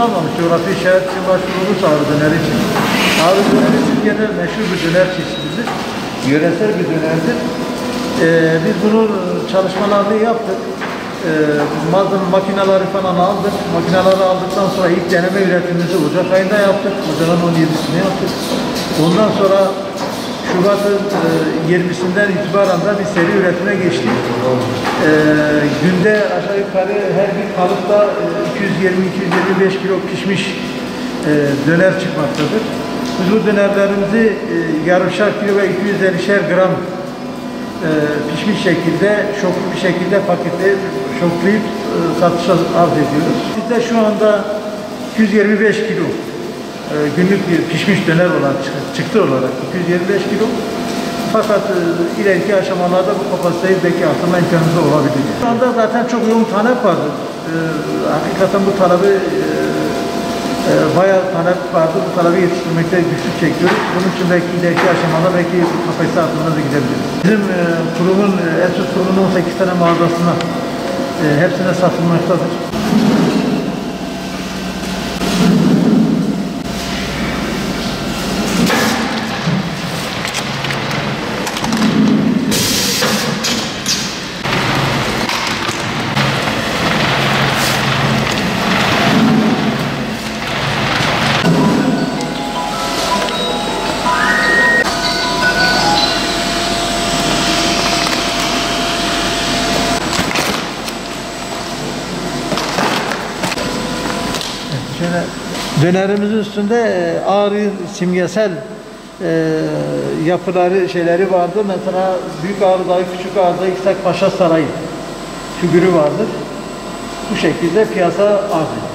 almamış. Coğrafi işaret için başvurulmuş ağrı döneri için. Ağrı döneri Türkiye'de meşhur bir döner çeşididir. Yöresel bir dönerdir. Biz bunun çalışmalarını yaptık. Malzeme makineleri falan aldık. Makineleri aldıktan sonra ilk deneme üretimimizi Ocak ayında yaptık. Ocağın 17'sini yaptık. Ondan sonra Şubat'ın 20'sinden itibaren de bir seri üretime geçtik. Günde aşağı yukarı her bir kalıpta 220-225 kilo pişmiş döner çıkmaktadır. Biz bu dönerlerimizi yarımşar kilo ve 250'şer gram pişmiş şekilde, şoklu bir şekilde paketleyip, şoklayıp satışa arz ediyoruz. Bizde şu anda 225 kilo günlük bir pişmiş döner olarak çıktı olarak 225 kilo. Fakat ileriki aşamalarda bu kapasiteyi belki artırma imkanımız olabilir. Şu anda zaten çok yoğun talep vardı. Hakikaten bu talebi bayağı talep vardı. Bu talebi yetiştirmekte güçlük çekiyoruz. Bunun için belki ileriki aşamada belki kapasite artırmana da gidebiliriz. Bizim kurumun, Etüt kurumunun 18 tane mağazasına hepsine satılmaktadır. Dönerimizin üstünde Ağrı simgesel yapıları, şeyleri vardı. Mesela Büyük Ağrı Dağı, Küçük Ağrı Dağı, İshak Paşa Sarayı figürü vardır. Bu şekilde piyasa arz ediyor.